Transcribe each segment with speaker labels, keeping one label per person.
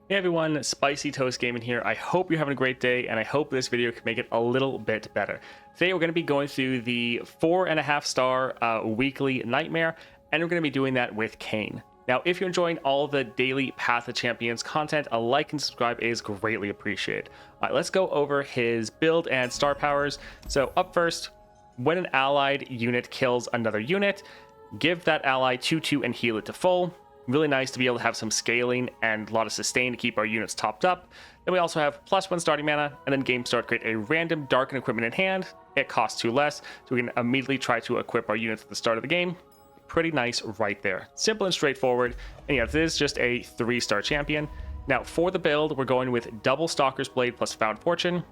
Speaker 1: Hey everyone, Spicy Toast Gaming here. I hope you're having a great day, and I hope this video can make it a little bit better. Today we're going to be going through the 4.5-star weekly nightmare, and we're going to be doing that with Kayn. Now, if you're enjoying all the daily Path of Champions content, a like and subscribe is greatly appreciated. All right, let's go over his build and star powers. So up first, when an allied unit kills another unit, give that ally 2/2 and heal it to full. Really nice to be able to have some scaling and a lot of sustain to keep our units topped up. Then we also have +1 starting mana, and then game start create a random darken equipment in hand. It costs 2 less, so we can immediately try to equip our units at the start of the game. Pretty nice right there. Simple and straightforward. And yeah, this is just a 3-star champion. Now for the build, we're going with double Stalker's Blade plus Found Fortune.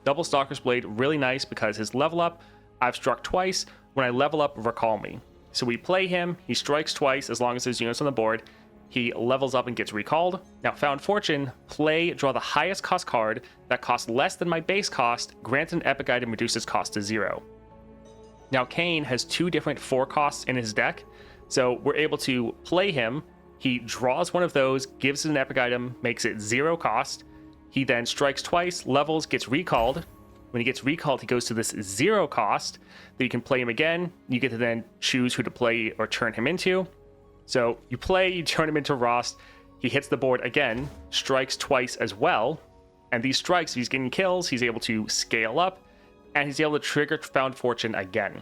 Speaker 1: Double Stalker's Blade, really nice because his level up, I've struck twice. When I level up, recall me. So we play him, he strikes twice as long as his unit's on the board. He levels up and gets recalled. Now, Found Fortune, play, draw the highest cost card that costs less than my base cost, grant an epic item, reduces cost to 0. Now, Kayn has 2 different 4 costs in his deck, so we're able to play him. He draws one of those, gives it an epic item, makes it 0 cost. He then strikes twice, levels, gets recalled. When he gets recalled, he goes to this 0 cost. Then you can play him again. You get to then choose who to play or turn him into. So you play, you turn him into Rost. He hits the board again, strikes twice as well. And these strikes, if he's getting kills, he's able to scale up, and he's able to trigger Found Fortune again.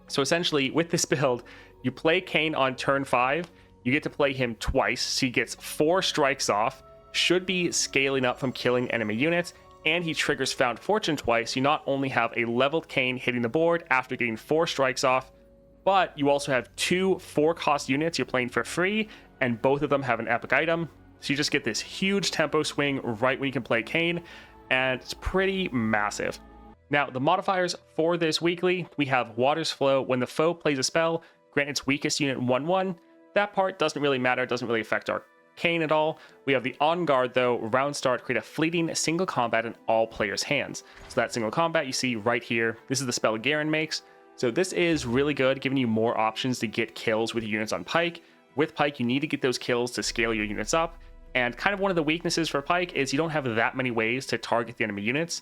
Speaker 1: So essentially, with this build, you play Kayn on turn 5. You get to play him twice, so he gets 4 strikes off, should be scaling up from killing enemy units, and he triggers Found Fortune twice. You not only have a leveled Kayn hitting the board after getting 4 strikes off, but you also have 2 4-cost units you're playing for free, and both of them have an epic item. So you just get this huge tempo swing right when you can play Kayn, and it's pretty massive. Now, the modifiers for this weekly, we have Water's Flow. When the foe plays a spell, grant its weakest unit 1/1. That part doesn't really matter, it doesn't really affect our Kayn at all. We have the On Guard though, round start, create a fleeting single combat in all players' hands. So that single combat you see right here, this is the spell Garen makes. So this is really good, giving you more options to get kills with your units on Pike. With Pike, you need to get those kills to scale your units up. And kind of one of the weaknesses for Pike is you don't have that many ways to target the enemy units.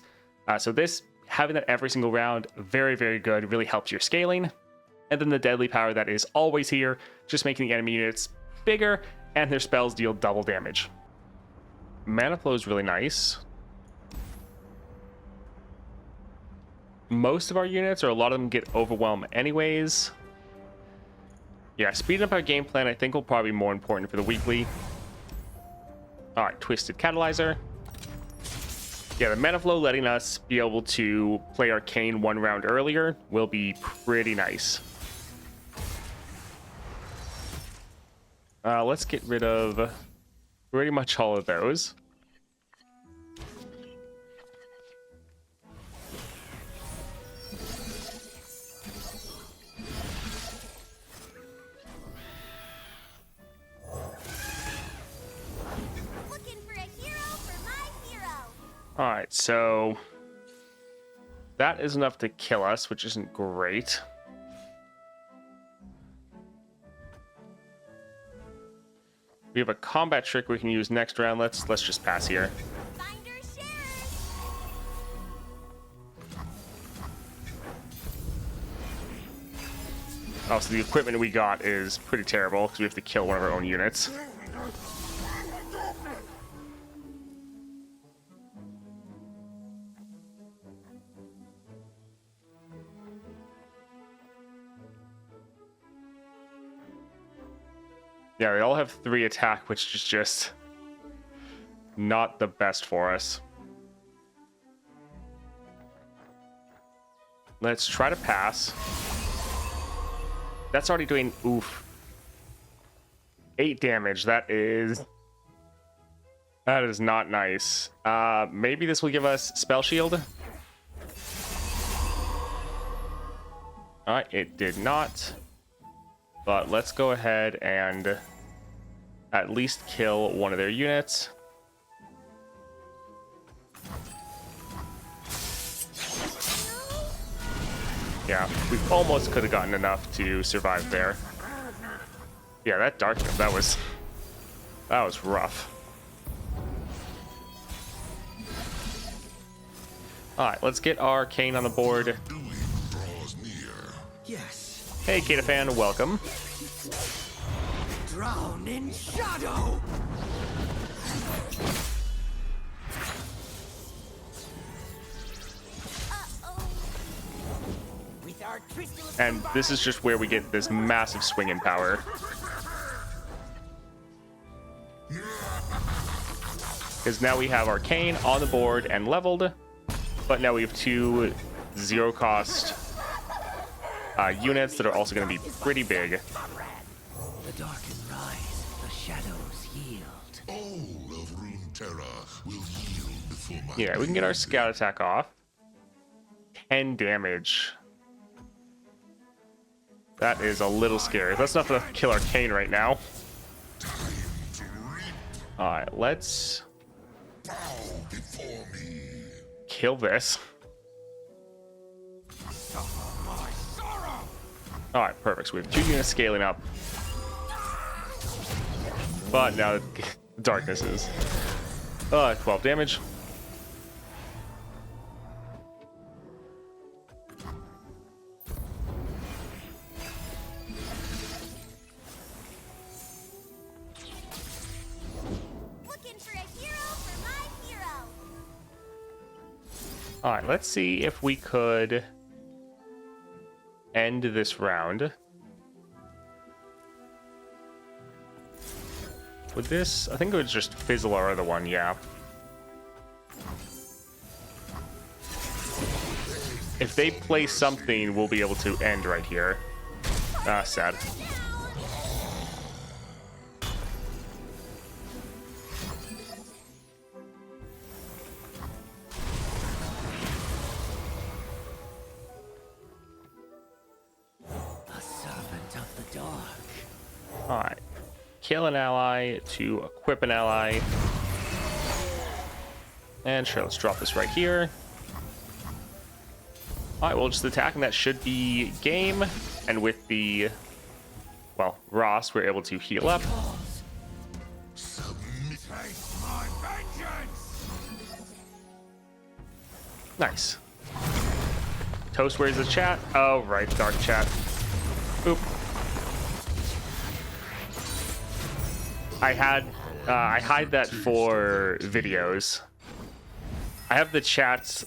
Speaker 1: So this, having that every single round, very, very good, really helps your scaling. And then the deadly power that is always here, just making the enemy units bigger, and their spells deal double damage. Mana flow is really nice. Most of our units, or a lot of them, get overwhelmed anyways. Yeah, speeding up our game plan I think will probably be more important for the weekly. Alright, Twisted Catalyzer. Yeah, the mana flow letting us be able to play our Kayn 1 round earlier will be pretty nice. Let's get rid of pretty much all of those.
Speaker 2: Looking for a hero for my hero.
Speaker 1: All right, so that is enough to kill us, which isn't great. We have a combat trick we can use next round. Let's just pass here.
Speaker 2: Finder shares.
Speaker 1: Oh, so the equipment we got is pretty terrible because we have to kill one of our own units. Yeah, they all have 3 attack, which is just not the best for us. Let's try to pass. That's already doing, oof, 8 damage. That is not nice. Maybe this will give us Spell Shield. Alright, it did not. But let's go ahead and at least kill one of their units. Yeah, we almost could have gotten enough to survive there. Yeah, that darkness, that was rough. All right, let's get our Kayn on the board.
Speaker 3: Yes.
Speaker 1: Hey, Kata fan, welcome.
Speaker 3: Drown in shadow.
Speaker 2: Uh-oh.
Speaker 3: With our crystal
Speaker 1: And this is just where we get this massive swing in power. Because now we have our Kayn on the board and leveled, but now we have two zero-cost units that are also going to be pretty big.
Speaker 3: The darkness rise, the shadows yield.
Speaker 4: All of Runeterra will yield before my
Speaker 1: Yeah, we can get our scout attack off. 10 damage. That is a little scary. That's not enough to kill our Kayn right now. Alright, let's
Speaker 4: bow before me.
Speaker 1: kill this.
Speaker 3: My sorrow.
Speaker 1: Alright, perfect. So we have 2 units scaling up. But now darkness is 12 damage.
Speaker 2: Looking for a hero for my hero.
Speaker 1: Alright, let's see if we could end this round. With this, I think it would just fizzle our other one, yeah. If they play something, we'll be able to end right here. Ah, sad.
Speaker 3: A servant of the dark.
Speaker 1: Alright. Kill an ally to equip an ally. And sure, let's drop this right here. Alright, we'll just attack, and that should be game. And with the, well, Ross, we're able to heal up.
Speaker 4: Submit.
Speaker 3: Taste my vengeance.
Speaker 1: Nice. Toast, where's the chat? Oh, right, dark chat. Oop. I hide that for videos. I have the chats,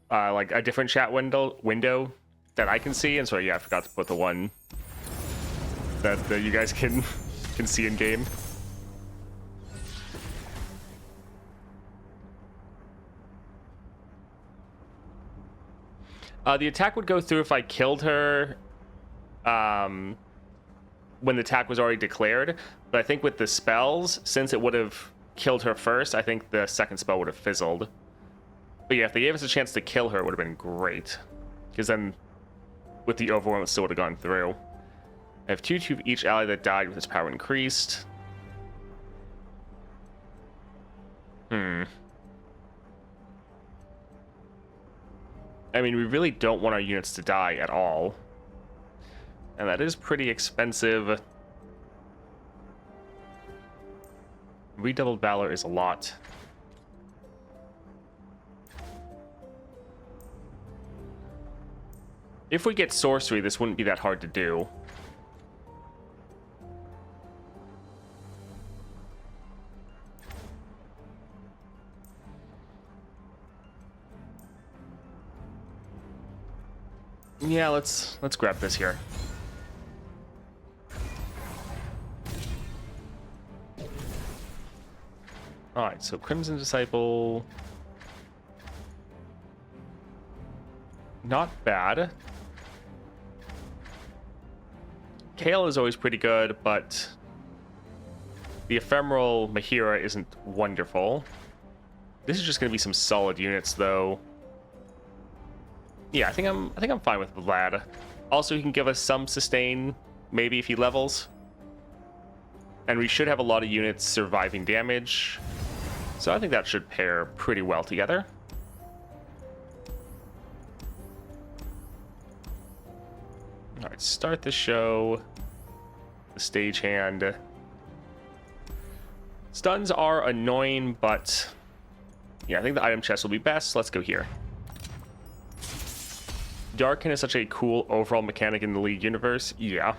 Speaker 1: like a different chat window that I can see, and so yeah, I forgot to put the one that you guys can see in game. The attack would go through if I killed her when the attack was already declared, but I think with the spells, since it would have killed her first, I think the second spell would have fizzled. But yeah, if they gave us a chance to kill her, it would have been great, because then with the overwhelm, it still would have gone through. I have 2/2 of each ally that died with its power increased. I mean, we really don't want our units to die at all. And that is pretty expensive. Redoubled Valor is a lot. If we get Sorcery, this wouldn't be that hard to do. Yeah, let's grab this here. All right, so Crimson Disciple, not bad. Kale is always pretty good, but the Ephemeral Mahira isn't wonderful. This is just going to be some solid units, though. Yeah, I think I'm fine with Vlad. Also, he can give us some sustain, maybe if he levels. And we should have a lot of units surviving damage. So I think that should pair pretty well together. Alright, start the show. The stagehand. Stuns are annoying, but Yeah, I think the item chest will be best. Let's go here. Darken is such a cool overall mechanic in the League universe. Yeah.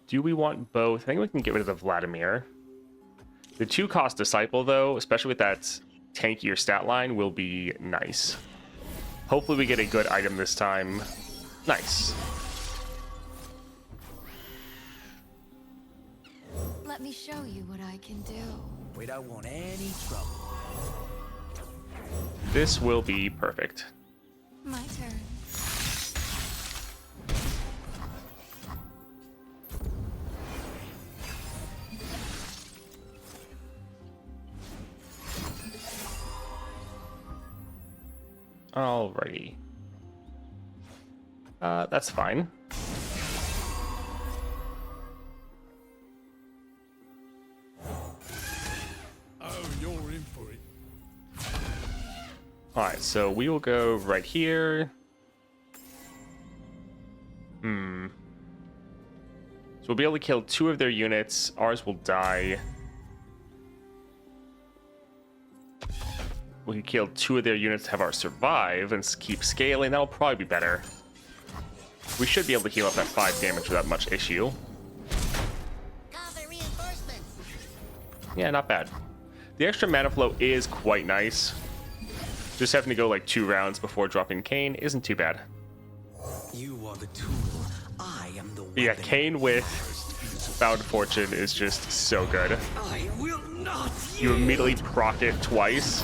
Speaker 1: Do we want both? I think we can get rid of the Vladimir. The 2-cost Disciple, though, especially with that tankier stat line, will be nice. Hopefully we get a good item this time. Nice.
Speaker 2: Let me show you what I can do.
Speaker 3: We don't want any trouble.
Speaker 1: This will be perfect.
Speaker 2: My turn.
Speaker 1: Alrighty. That's fine.
Speaker 3: Oh, you're in for it.
Speaker 1: Alright, so we will go right here. So we'll be able to kill 2 of their units. Ours will die. We can kill 2 of their units to have ours survive and keep scaling. That'll probably be better. We should be able to heal up that 5 damage without much issue.
Speaker 2: Call for reinforcements.
Speaker 1: Yeah, not bad. The extra mana flow is quite nice. Just having to go like 2 rounds before dropping Kayn isn't too bad.
Speaker 3: You are the tool. I am the
Speaker 1: But yeah,
Speaker 3: weapon.
Speaker 1: Kayn with Found Fortune is just so good.
Speaker 3: I will not.
Speaker 1: You immediately proc it twice.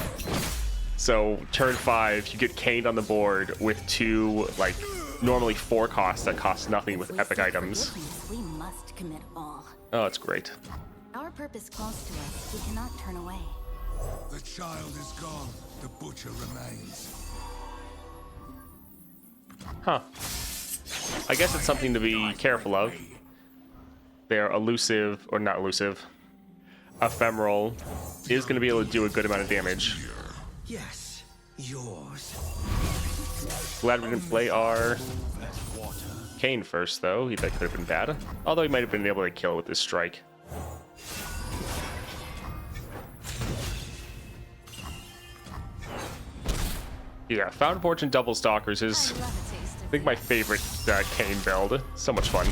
Speaker 1: So turn 5, you get Kayn on the board with 2, like, normally 4 costs that cost nothing with epic items.
Speaker 2: We must commit all.
Speaker 1: Oh, it's great.
Speaker 2: Our purpose calls to us. We cannot turn away.
Speaker 4: The child is gone. The butcher remains.
Speaker 1: Huh. I guess it's something to be careful of. They're elusive, or not elusive. Ephemeral is going to be able to do a good amount of damage.
Speaker 3: Yes, yours.
Speaker 1: Glad we didn't play our Kayn first, though. That could have been bad. Although he might have been able to kill with this strike. Yeah, Found Fortune Double Stalkers is,
Speaker 2: I love a taste
Speaker 1: I
Speaker 2: of
Speaker 1: think, my favorite Kayn build. So much fun.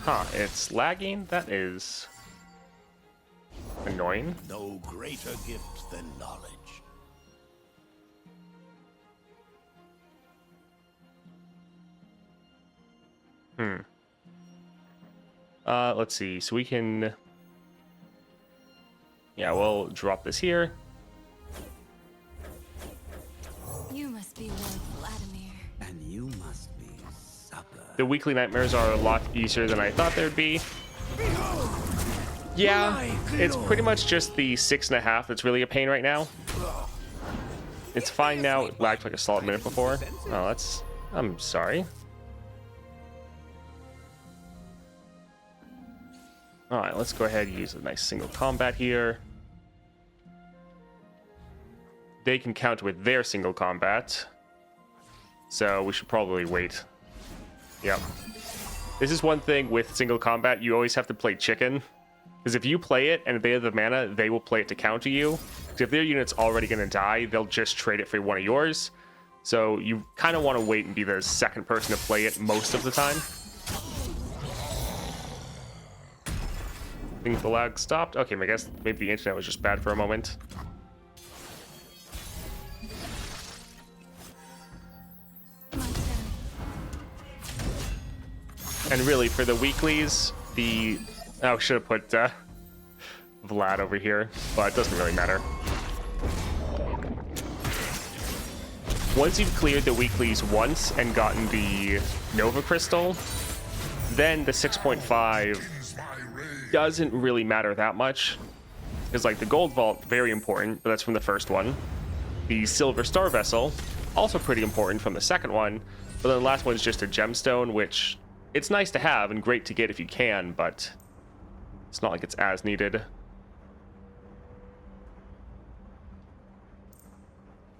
Speaker 1: Huh, it's lagging? That is annoying.
Speaker 4: No greater gift than knowledge.
Speaker 1: Let's see. So we can... Yeah, we'll drop this here.
Speaker 2: You must be Lord Vladimir.
Speaker 3: And you must be supper.
Speaker 1: The weekly nightmares are a lot easier than I thought they'd be. Yeah, it's pretty much just the 6.5 that's really a pain right now. It's fine now. It lagged like a solid minute before. Oh, that's... I'm sorry. Alright, let's go ahead and use a nice single combat here. They can counter with their single combat. So we should probably wait. Yep. This is one thing with single combat, you always have to play chicken. Because if you play it and they have the mana, they will play it to counter you. Because if their unit's already going to die, they'll just trade it for one of yours. So you kind of want to wait and be the second person to play it most of the time. I think the lag stopped. Okay, I guess maybe the internet was just bad for a moment.
Speaker 2: My turn.
Speaker 1: And really, for the weeklies, the... Oh, should have put Vlad over here, but it doesn't really matter. Once you've cleared the weeklies once and gotten the Nova Crystal, then the 6.5 doesn't really matter that much. Because, like, the Gold Vault, very important, but that's from the first one. The Silver Star Vessel, also pretty important from the second one, but then the last one is just a gemstone, which it's nice to have and great to get if you can, but it's not like it's as needed.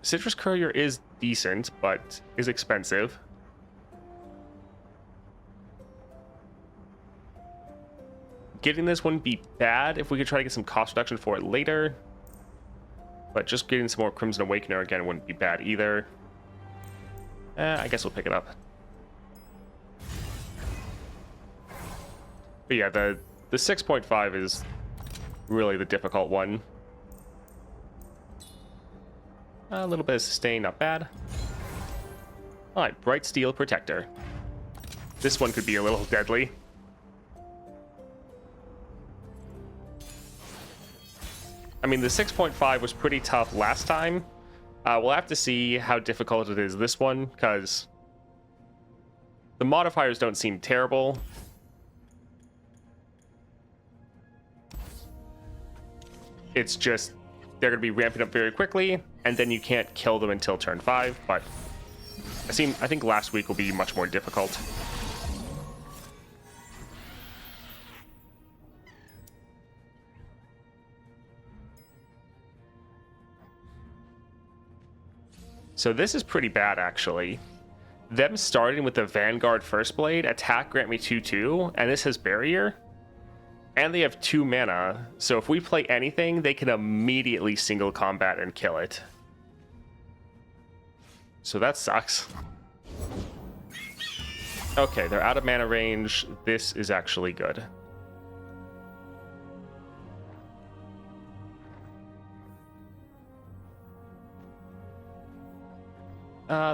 Speaker 1: Citrus Courier is decent, but is expensive. Getting this wouldn't be bad if we could try to get some cost reduction for it later. But just getting some more Crimson Awakener again wouldn't be bad either. I guess we'll pick it up. But yeah, the 6.5 is really the difficult one. A little bit of sustain, not bad. Alright, Bright Steel Protector. This one could be a little deadly. I mean, the 6.5 was pretty tough last time. We'll have to see how difficult it is this one, because the modifiers don't seem terrible. It's just they're going to be ramping up very quickly, and then you can't kill them until turn 5, but I think last week will be much more difficult. So this is pretty bad, actually. Them starting with the Vanguard First Blade, attack grant me 2/2, and this has Barrier. And they have 2 mana, so if we play anything, they can immediately single combat and kill it. So that sucks. Okay, they're out of mana range. This is actually good.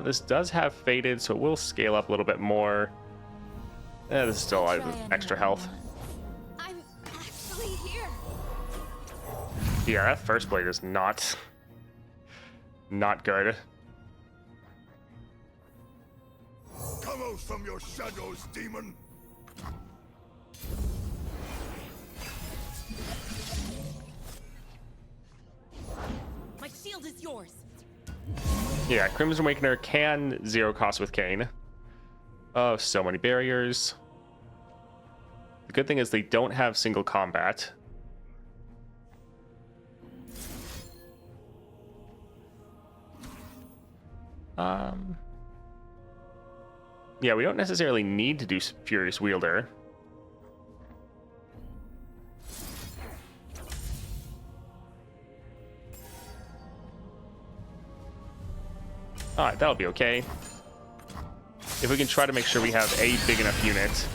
Speaker 1: This does have Faded, so it will scale up a little bit more. This is still a lot of extra health.
Speaker 2: I'm actually here.
Speaker 1: Yeah, that First Blade is not good.
Speaker 4: Come out from your shadows, demon!
Speaker 2: My shield is yours.
Speaker 1: Yeah, Crimson Awakener can 0 cost with Kayn. Oh, so many barriers. The good thing is they don't have single combat. Yeah, we don't necessarily need to do Furious Wielder. Alright, that'll be okay. If we can try to make sure we have a big enough unit,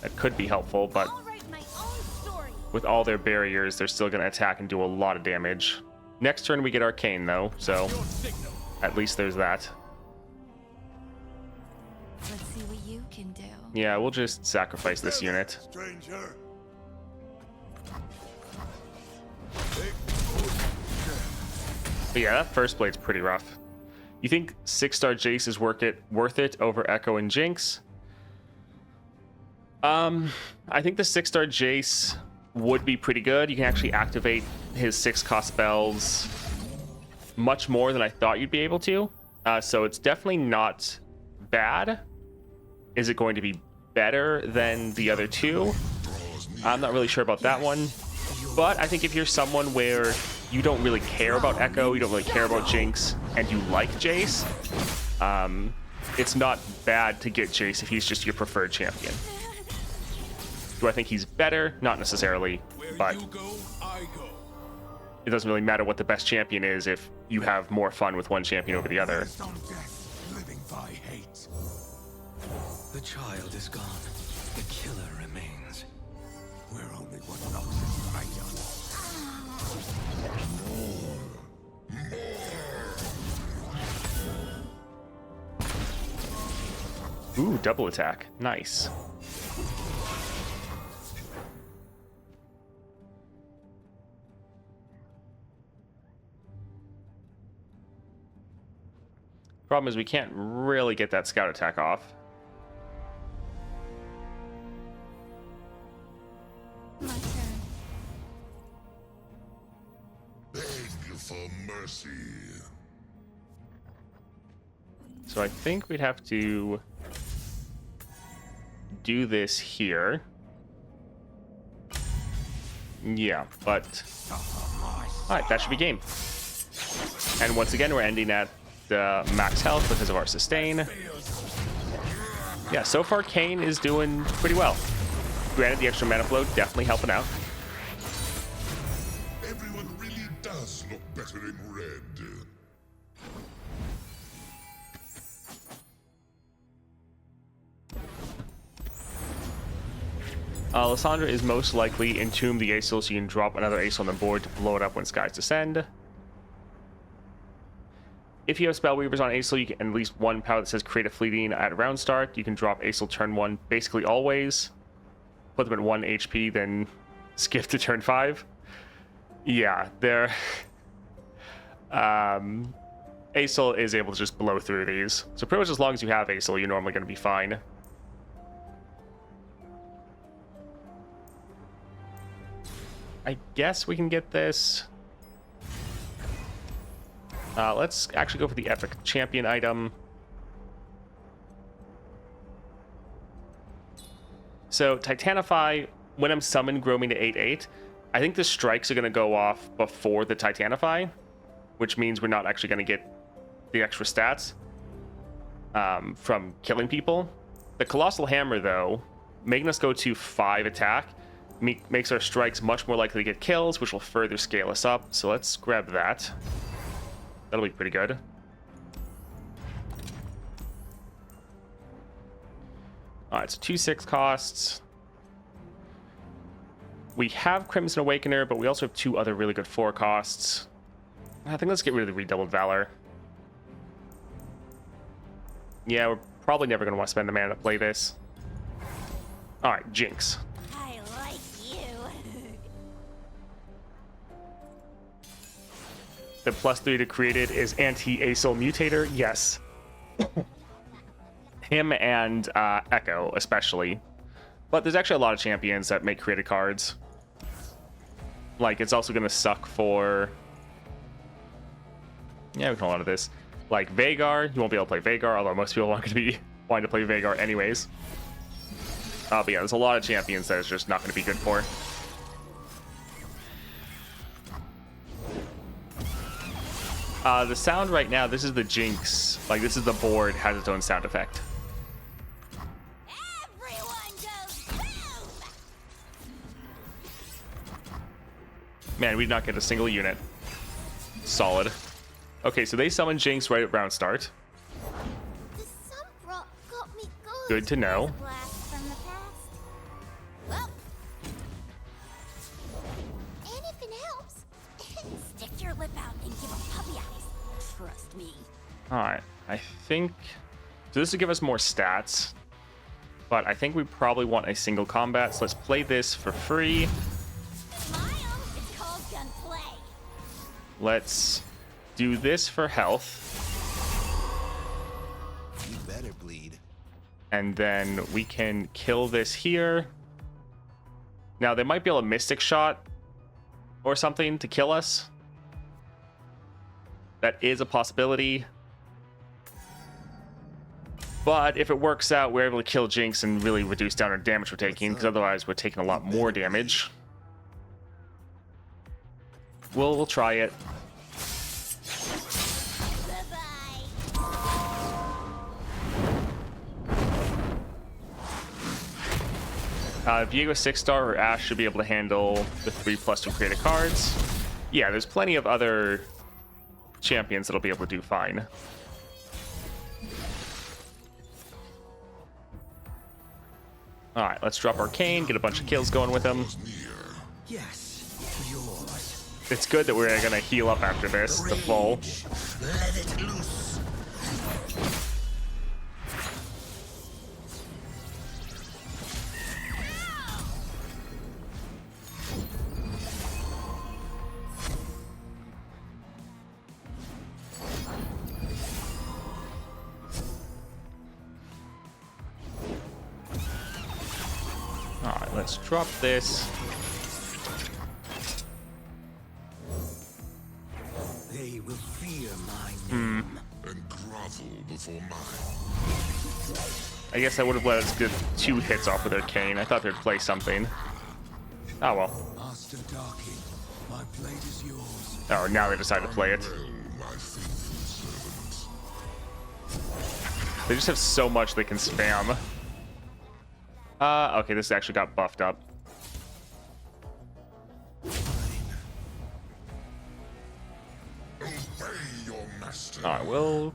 Speaker 1: that could be helpful, but
Speaker 2: I'll write my own story.
Speaker 1: with all their barriers, they're still going to attack and do a lot of damage. Next turn we get Arcane, though, so at least there's that.
Speaker 2: Let's see what you can do.
Speaker 1: Yeah, we'll just sacrifice this unit.
Speaker 4: Stranger.
Speaker 1: But yeah, that First Blade's pretty rough. You think 6-star Jace is worth it over Echo and Jinx? I think the 6-star Jace would be pretty good. You can actually activate his 6-cost spells much more than I thought you'd be able to. So it's definitely not bad. Is it going to be better than the other two? I'm not really sure about that one. But I think if you're someone where you don't really care about Echo, you don't really care about Jinx, and you like Jace, it's not bad to get Jace if he's just your preferred champion. Do I think he's better? Not necessarily, but it doesn't really matter what the best champion is if you have more fun with one champion over the other.
Speaker 4: Some death, living by hate.
Speaker 3: The child is gone. The killer remains.
Speaker 4: We're only what Nox is right on.
Speaker 1: Ooh, double attack. Nice. Problem is we can't really get that scout attack off.
Speaker 2: My turn.
Speaker 4: Beg you for mercy.
Speaker 1: So I think we'd have to do this here. Yeah, but... Alright, that should be game. And once again, we're ending at max health because of our sustain. Yeah, so far Kayn is doing pretty well. Granted, the extra mana flow definitely helping out.
Speaker 4: Everyone really does look better in red.
Speaker 1: Lysandra is most likely Entomb the Aesol, so you can drop another Aesol on the board to blow it up when skies descend. If you have Spellweavers on Aesol, you can at least one power that says create a fleeting at round start. You can drop Aesol turn 1 basically always. Put them at 1 HP, then skip to turn 5. Yeah, they're... Aesol is able to just blow through these. So pretty much as long as you have Aesol, you're normally going to be fine. I guess we can get this. Let's actually go for the epic champion item. So Titanify, when I'm summoned, grow me to 8/8. I think the strikes are going to go off before the Titanify, which means we're not actually going to get the extra stats from killing people. The Colossal Hammer, though, making us go to 5 attack, makes our strikes much more likely to get kills, which will further scale us up. So let's grab that. That'll be pretty good. Alright, so 2/6 costs. We have Crimson Awakener, but we also have 2 other really good 4 costs. I think let's get rid of the Redoubled Valor. Yeah, we're probably never going to want to spend the mana to play this. Alright, Jinx.
Speaker 2: I like you.
Speaker 1: The +3 to create it is Anti-Aesol Mutator. Yes. Him and Echo, especially. But there's actually a lot of champions that make created cards. Like, it's also going to suck for... Yeah, we can hold on to this. Like, Vhagar. You won't be able to play Vhagar, although most people aren't going to be wanting to play Vhagar anyways. But yeah, there's a lot of champions that it's just not going to be good for. The sound right now, this is the Jinx. Like, this is the board, has its own sound effect.
Speaker 2: Everyone goes boom!
Speaker 1: Man, we did not get a single unit. Solid. Okay, so they summon Jinx right at round start.
Speaker 2: The Sunbrook got me good.
Speaker 1: Good to know.
Speaker 2: A blast from the past. Well, and if it helps, stick your lip out and give a puppy eyes. Trust me.
Speaker 1: Alright, I think... So this will give us more stats. But I think we probably want a single combat, so let's play this for free.
Speaker 2: Smile. It's called gunplay.
Speaker 1: Let's do this for health.
Speaker 3: You better bleed.
Speaker 1: And then we can kill this here. Now, they might be able to Mystic Shot or something to kill us. That is a possibility. But if it works out, we're able to kill Jinx and really reduce down our damage we're taking, because otherwise we're taking a lot more damage. We'll try it. Viego 6-star or Ashe should be able to handle the 3+2 created cards. Yeah, there's plenty of other champions that'll be able to do fine. Alright, let's drop our Kayn, get a bunch of kills going with him.
Speaker 3: Yes, yours.
Speaker 1: It's good that we're gonna heal up after this, the full.
Speaker 3: Let it loose.
Speaker 1: Alright, let's drop this.
Speaker 3: They will fear my name.
Speaker 4: And grovel before mine.
Speaker 1: I guess I would have let us get 2 hits off with their Kayn. I thought they'd play something. Oh well.
Speaker 3: Master Darky, my blade is yours.
Speaker 1: Oh, now they decided to play it.
Speaker 4: Realm. my faithful servant.
Speaker 1: They just have so much they can spam. Okay, this actually got buffed up.
Speaker 4: Obey your master.
Speaker 1: Alright, we'll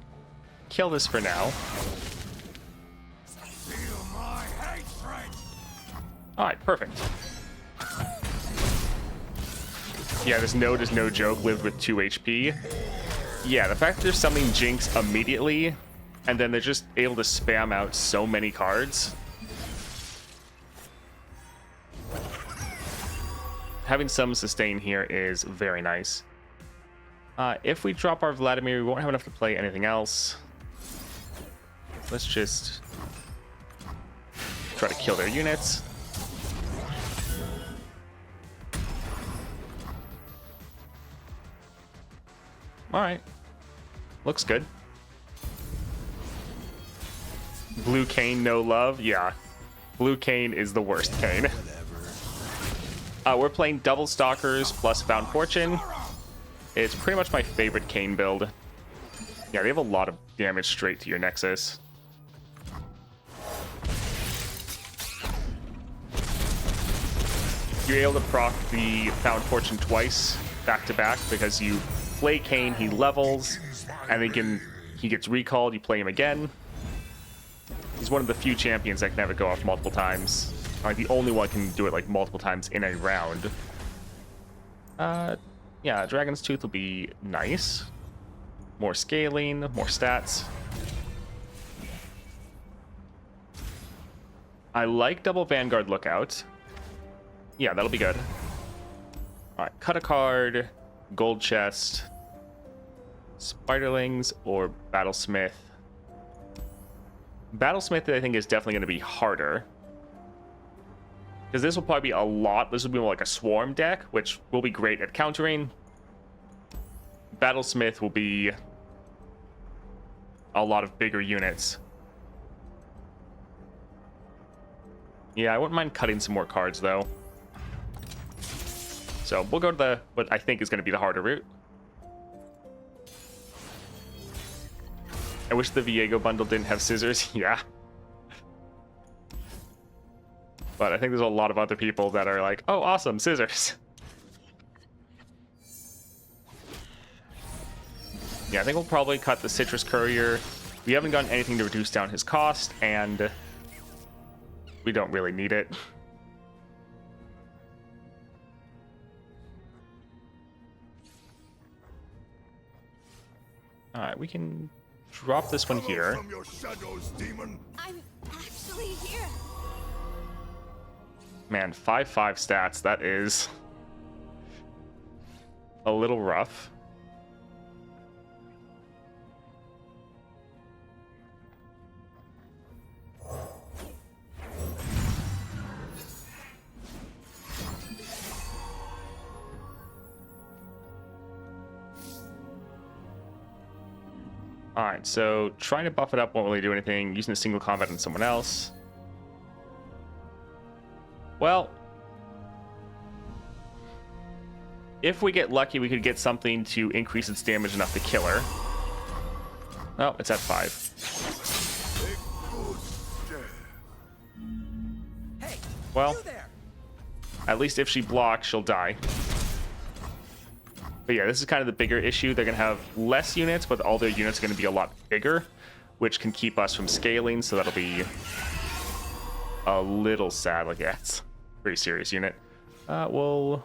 Speaker 1: kill this for now.
Speaker 3: Feel my hatred.
Speaker 1: Alright, perfect. Yeah, this node is no joke, lived with 2 HP. Yeah, the fact that they're summoning Jinx immediately, and then they're just able to spam out so many cards. Having some sustain here is very nice. If we drop our Vladimir, we won't have enough to play anything else. Let's just try to kill their units. Alright. Looks good. Blue Kayn, no love? Yeah. Blue Kayn is the worst Kayn. We're playing double Stalkers plus Found Fortune. It's pretty much my favorite Kayn build. Yeah, they have a lot of damage straight to your Nexus. You're able to proc the Found Fortune twice back to back because you play Kayn, he levels, and then he gets recalled, you play him again. He's one of the few champions that can have it go off multiple times. Like, the only one can do it like multiple times in a round. Yeah, Dragon's Tooth will be nice. More scaling, more stats. I like double Vanguard Lookout. Yeah, that'll be good. Alright, cut a card, gold chest, Spiderlings, or Battlesmith. Battlesmith, I think, is definitely going to be harder. Because this will probably be a lot. This will be more like a swarm deck, which will be great at countering. Battlesmith will be a lot of bigger units. Yeah, I wouldn't mind cutting some more cards, though. So we'll go to what I think is going to be the harder route. I wish the Viego bundle didn't have scissors. Yeah. But I think there's a lot of other people that are like, oh, awesome, scissors. Yeah, I think we'll probably cut the Citrus Courier. We haven't gotten anything to reduce down his cost, and we don't really need it. Alright, we can drop this one here.
Speaker 3: From your shadows, demon.
Speaker 2: I'm actually here.
Speaker 1: Man, 5/5 stats, that is a little rough. Alright, so trying to buff it up won't really do anything. Using a single combat on someone else. Well, if we get lucky, we could get something to increase its damage enough to kill her. Oh, it's at 5.
Speaker 3: Hey,
Speaker 1: Well,
Speaker 3: you there.
Speaker 1: at least if she blocks, she'll die. But yeah, this is kind of the bigger issue. They're going to have less units, but all their units are going to be a lot bigger, which can keep us from scaling, so that'll be a little sad. Like, yeah, it's a pretty serious unit. We'll...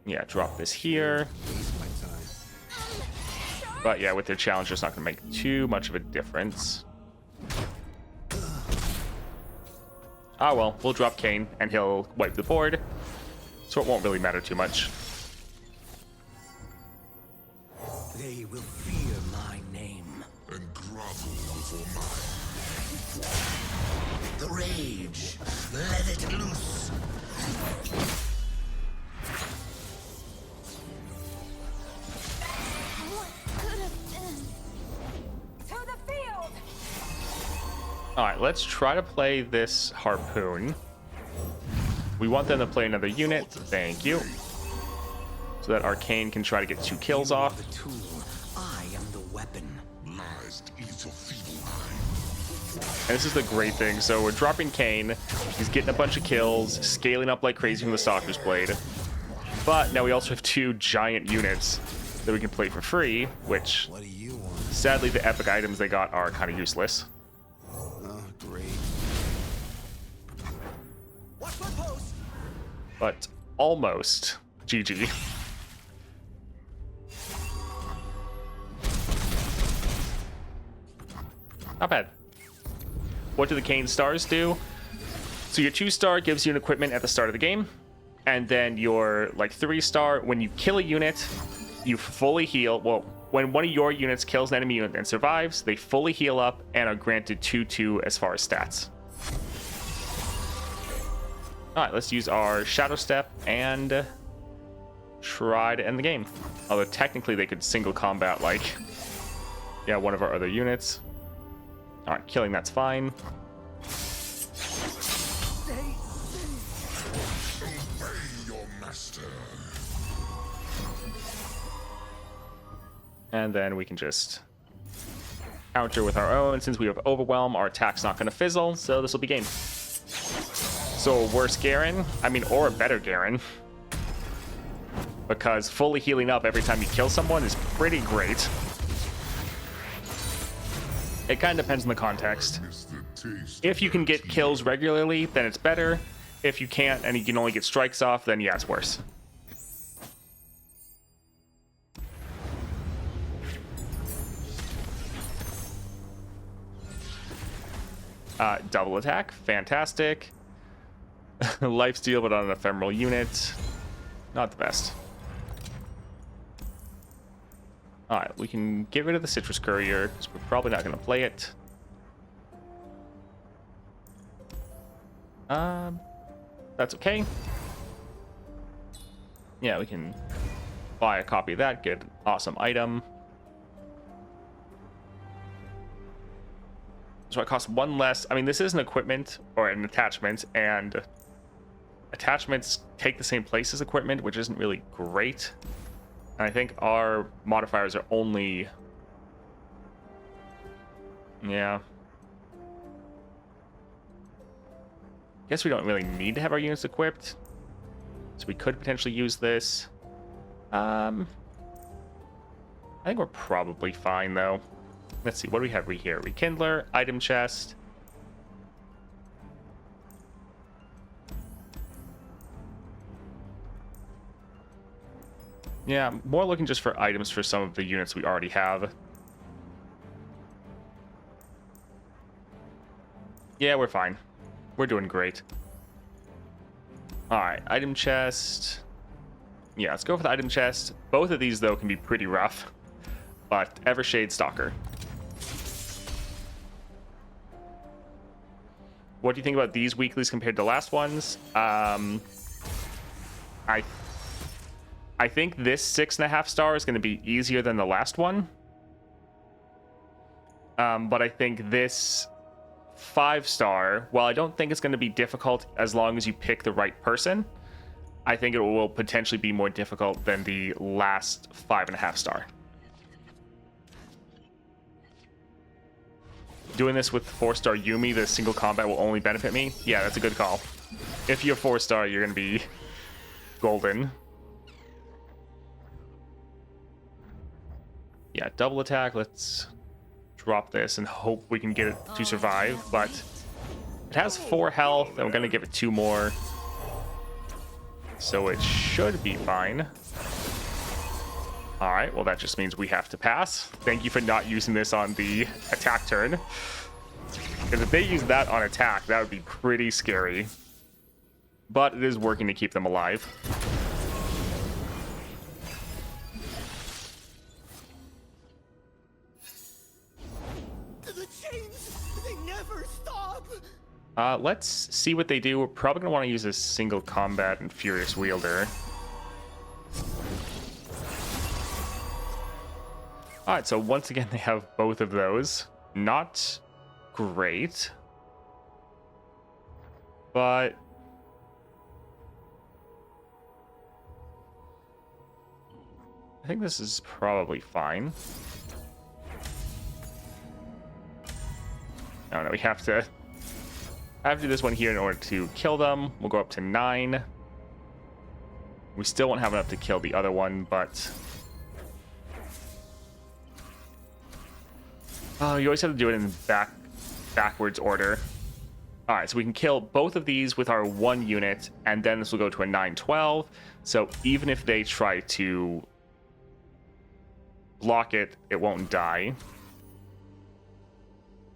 Speaker 1: yeah, drop this here. But yeah, with their challenger, it's not going to make too much of a difference. Ah, well, we'll drop Kayn, and he'll wipe the board. So it won't really matter too much.
Speaker 3: They will fear my name.
Speaker 4: And grovel before mine.
Speaker 3: The rage. Let it loose.
Speaker 2: What could have been? To the field!
Speaker 1: Alright, let's try to play this Harpoon. We want them to play another unit. Thank you. so that our Kayn can try to get 2 kills
Speaker 3: You are
Speaker 1: off.
Speaker 3: the tool. I am the weapon.
Speaker 4: Lies to ease your feeble mind.
Speaker 1: And this is the great thing. So we're dropping Kayn. He's getting a bunch of kills, scaling up like crazy from the Stalker's Blade. But now we also have 2 giant units that we can play for free, which
Speaker 3: What do you want?
Speaker 1: sadly the epic items they got are kind of useless.
Speaker 3: Oh, great. Watch my post.
Speaker 1: But almost GG. Not bad. What do the Kayn stars do? So your 2-star gives you an equipment at the start of the game, and then your like 3-star, when you kill a unit, you fully heal. Well, when one of your units kills an enemy unit and survives, they fully heal up and are granted 2/2 as far as stats. All right, let's use our Shadow Step and try to end the game. Although technically they could single combat like, yeah, one of our other units. All right, killing that's fine.
Speaker 4: Obey your master.
Speaker 1: And then we can just counter with our own. Since we have Overwhelm, our attack's not going to fizzle, so this will be game. So a worse Garen, I mean, or a better Garen, because fully healing up every time you kill someone is pretty great. It kind of depends on the context.
Speaker 4: Miss the taste.
Speaker 1: If you can get kills regularly, then it's better. If you can't and you can only get strikes off, then yeah, it's worse. Double attack, fantastic. Lifesteal, but on an ephemeral unit, not the best. All right, we can get rid of the Citrus Courier because we're probably not going to play it. That's okay. Yeah, we can buy a copy of that. Good, awesome item. So it costs 1 less. I mean, this is an equipment or an attachment, and attachments take the same place as equipment, which isn't really great. And I think our modifiers are only... Yeah. Guess we don't really need to have our units equipped. So we could potentially use this. I think we're probably fine, though. Let's see, what do we have here? Rekindler, item chest. Yeah, more looking just for items for some of the units we already have. Yeah, we're fine. We're doing great. Alright, item chest. Yeah, let's go for the item chest. Both of these, though, can be pretty rough. But Evershade Stalker. What do you think about these weeklies compared to last ones? I think this 6.5 star is going to be easier than the last one. But I think this 5 star, while I don't think it's going to be difficult as long as you pick the right person, I think it will potentially be more difficult than the last 5.5 star. Doing this with 4-star Yumi, the single combat will only benefit me. Yeah, that's a good call. If you're 4-star, you're going to be golden. Yeah, double attack. Let's drop this and hope we can get it to survive. But it has 4 health, and we're going to give it 2 more. So it should be fine. All right, well, that just means we have to pass. Thank you for not using this on the attack turn. Because if they use that on attack, that would be pretty scary. But it is working to keep them alive.
Speaker 3: The chains, they never stop.
Speaker 1: Let's see what they do. We're probably going to want to use a single combat and Furious Wielder. Alright, so once again, they have both of those. Not great. But I think this is probably fine. No, we have to do this one here in order to kill them. We'll go up to 9. We still won't have enough to kill the other one, but you always have to do it in backwards order. All right, so we can kill both of these with our 1 unit, and then this will go to a 9-12. So even if they try to block it, it won't die.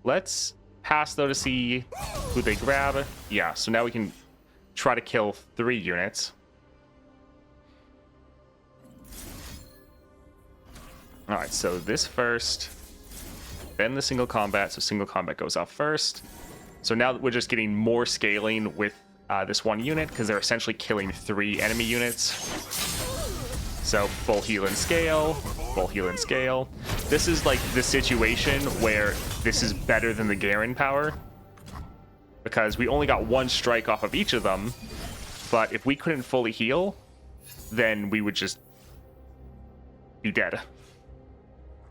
Speaker 1: Let's pass, though, to see who they grab. Yeah, so now we can try to kill 3 units. All right, so this first, then the single combat. So single combat goes off first. So now we're just getting more scaling with this 1 unit because they're essentially killing 3 enemy units. So full heal and scale, full heal and scale. This is like the situation where this is better than the Garen power because we only got 1 strike off of each of them. But if we couldn't fully heal, then we would just be dead.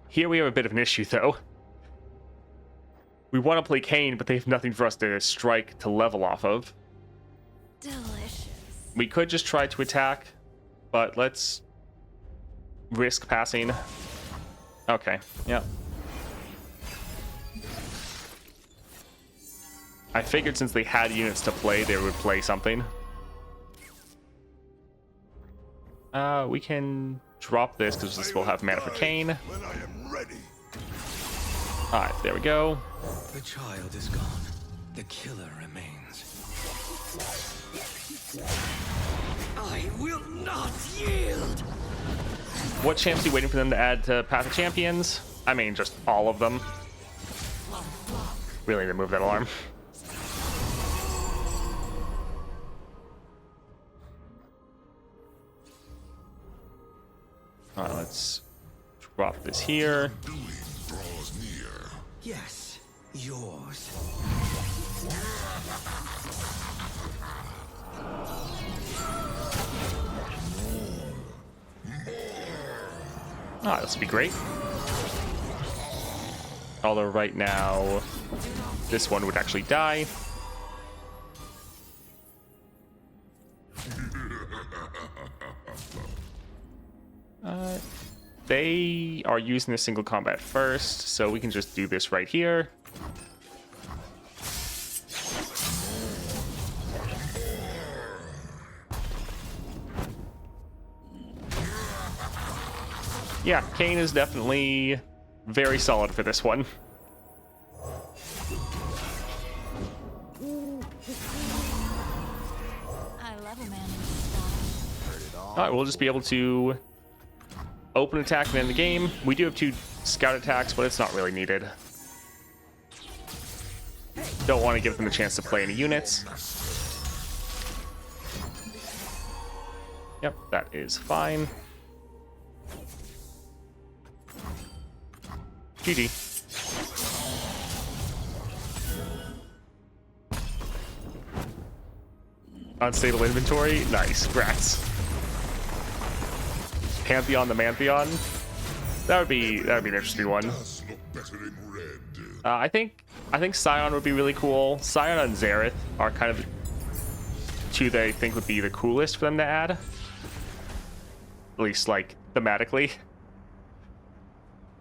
Speaker 1: Here we have a bit of an issue, though. We want to play Kayn, but they have nothing for us to strike to level off of.
Speaker 2: Delicious.
Speaker 1: We could just try to attack, but let's risk passing. Okay, yeah. I figured since they had units to play, they would play something. We can drop this because this will have mana for Kayn.
Speaker 4: When I am ready.
Speaker 1: Alright, there we go.
Speaker 3: The child is gone. The killer remains. I will not yield.
Speaker 1: What champs are you waiting for them to add to Path of Champions? I mean, just all of them. Really need to move that alarm. Alright, let's drop this here.
Speaker 4: Doing draws near.
Speaker 3: Yes, yours.
Speaker 1: Ah, this would be great. Although right now, this one would actually die. They are using the single combat first, so we can just do this right here. Yeah, Kayn is definitely very solid for this one.
Speaker 2: I love a man.
Speaker 1: Alright, we'll just be able to open attack and end the game. We do have 2 scout attacks, but it's not really needed. Don't want to give them a chance to play any units. Yep, that is fine. GG. Unstable inventory. Nice. Grats. Pantheon the Mantheon. That would be an interesting one.
Speaker 4: Does look better in red.
Speaker 1: I think Scion would be really cool. Scion and Xerath are kind of the 2 that I think would be the coolest for them to add. At least like thematically.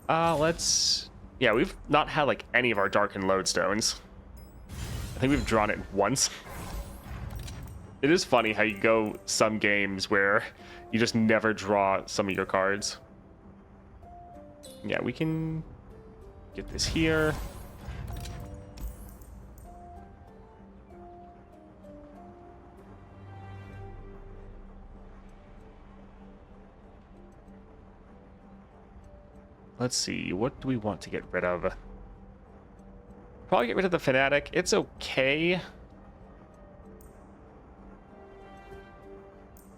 Speaker 1: Yeah, we've not had like any of our darkened lodestones. I think we've drawn it once. It is funny how you go some games where you just never draw some of your cards. Yeah, we can get this here. Let's see, what do we want to get rid of? Probably get rid of the Fanatic. It's okay.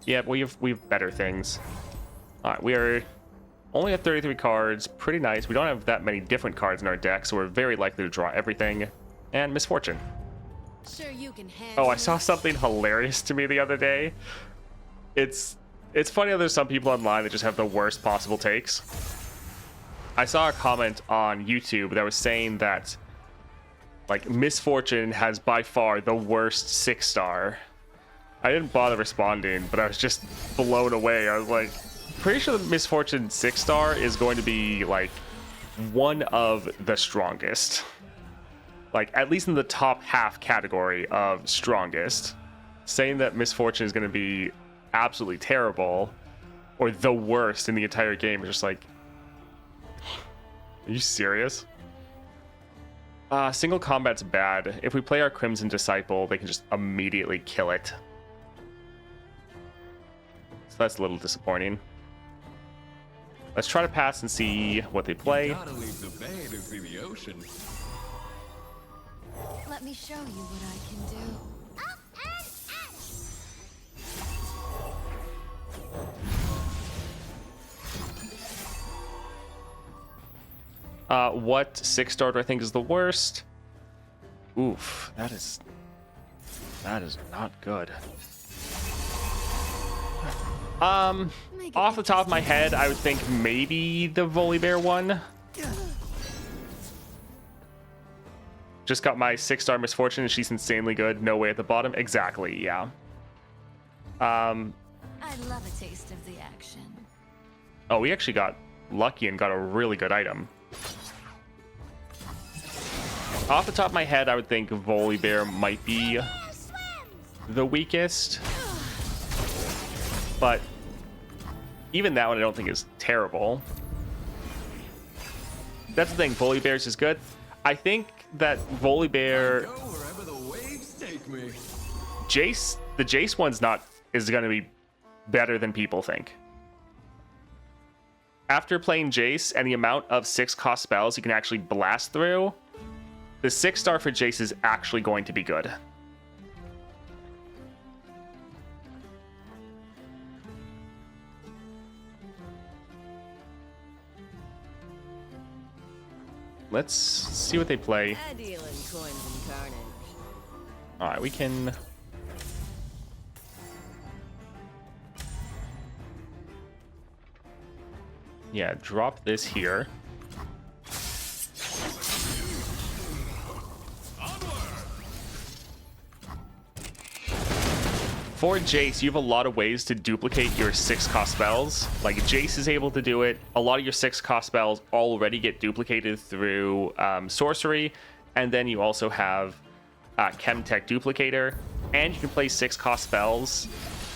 Speaker 1: Yeah, but we have better things. Alright, we are only at 33 cards. Pretty nice. We don't have that many different cards in our deck, so we're very likely to draw everything. And Misfortune.
Speaker 2: Sure you can handle.
Speaker 1: Oh, I saw something hilarious to me the other day. It's It's funny how there's some people online that just have the worst possible takes. I saw a comment on YouTube that was saying that like Misfortune has by far the worst 6-star. I didn't bother responding, but I was just blown away. I was like, pretty sure the Misfortune 6-star is going to be like one of the strongest. Like at least in the top half category of strongest. Saying that Misfortune is going to be absolutely terrible or the worst in the entire game is just like, are you serious? Single combat's bad. If we play our Crimson Disciple, they can just immediately kill it. So that's a little disappointing. Let's try to pass and see what they play.
Speaker 3: Gotta leave the bay to see the ocean.
Speaker 2: Let me show you what I can do. Up and at!
Speaker 1: What 6-star do I think is the worst? Oof, that is not good. Off the top of my head, I would think maybe the Volibear one. Just got my 6-star Misfortune and she's insanely good. No way at the bottom. Exactly, yeah.
Speaker 2: I love a taste of the action.
Speaker 1: Oh, we actually got lucky and got a really good item. Off the top of my head, I would think Volibear might be the weakest. But even that one I don't think is terrible. That's the thing, Volibear's is good. I think that Volibear...
Speaker 3: Go wherever the waves take me.
Speaker 1: Jace, the Jace one's is going to be better than people think. After playing Jace and the amount of 6-cost spells you can actually blast through, the 6-star for Jace is actually going to be good. Let's see what they play. All right, we can... Yeah, drop this here. For Jace, you have a lot of ways to duplicate your 6-cost spells. Like, Jace is able to do it. A lot of your 6-cost spells already get duplicated through sorcery. And then you also have Chemtech Duplicator. And you can play 6-cost spells,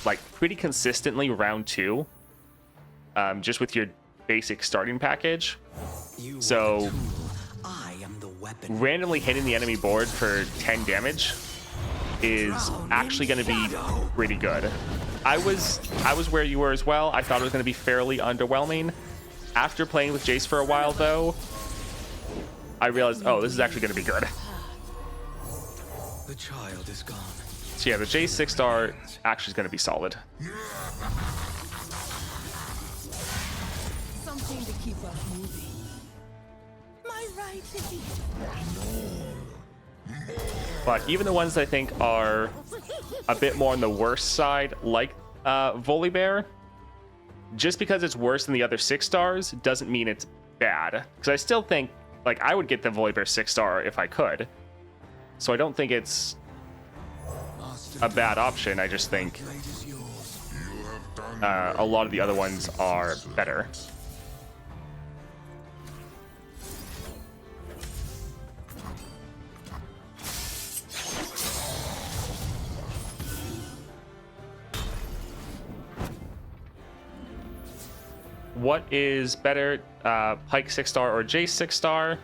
Speaker 1: like, pretty consistently round 2. Just with your basic starting package. So, randomly hitting the enemy board for 10 damage is actually going to be pretty good. I was where you were as well. I thought it was going to be fairly underwhelming. After playing with Jace for a while, though, I realized, oh, this is actually going to be good.
Speaker 3: The child is gone.
Speaker 1: So yeah, the Jace 6-star actually is going to be solid.
Speaker 2: Something to keep us moving. My right to be.
Speaker 1: But even the ones that I think are a bit more on the worst side, like Volibear, just because it's worse than the other 6-stars doesn't mean it's bad. Because I still think, like, I would get the Volibear 6-star if I could. So I don't think it's a bad option. I just think a lot of the other ones are better. What is better, Pike 6-star or Jace 6-star?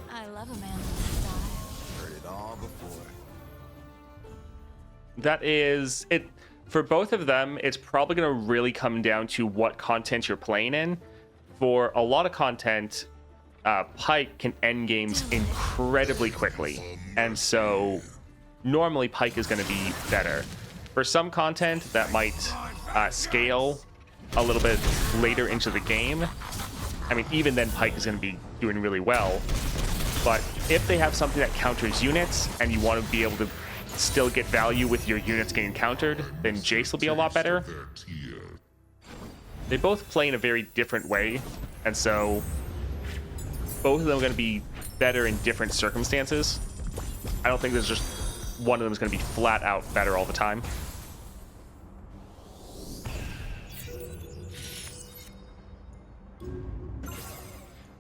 Speaker 2: I love a man with style.
Speaker 3: Heard it all before.
Speaker 1: That is it. For both of them, it's probably going to really come down to what content you're playing in. For a lot of content, Pike can end games incredibly quickly, and so normally Pike is going to be better. For some content that might scale a little bit later into the game, I mean, even then Pike is going to be doing really well. But if they have something that counters units and you want to be able to still get value with your units getting countered, then Jace will be a lot better.
Speaker 4: Their tier.
Speaker 1: They both play in a very different way, and so both of them are going to be better in different circumstances. I don't think there's just one of them is going to be flat out better all the time.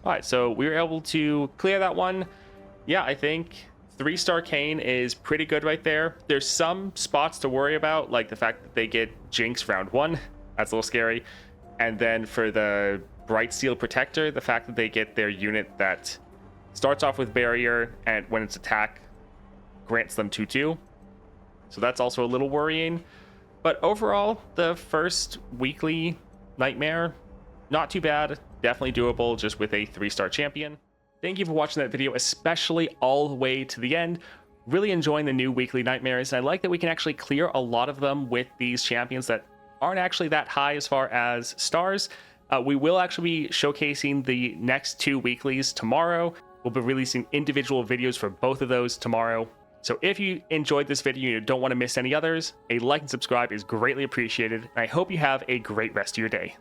Speaker 1: All right, so we were able to clear that one. Yeah, I think 3-star Kayn is pretty good right there. There's some spots to worry about, like the fact that they get Jinx round 1. That's a little scary. And then for the Bright Steel Protector, the fact that they get their unit that starts off with Barrier, and when it's attack, grants them 2/2. So that's also a little worrying. But overall, the first weekly Nightmare, not too bad. Definitely doable just with a 3-star champion. Thank you for watching that video, especially all the way to the end. Really enjoying the new weekly Nightmares. And I like that we can actually clear a lot of them with these champions that aren't actually that high as far as stars. We will actually be showcasing the next 2 weeklies tomorrow. We'll be releasing individual videos for both of those tomorrow. So if you enjoyed this video and you don't want to miss any others, a like and subscribe is greatly appreciated. And I hope you have a great rest of your day.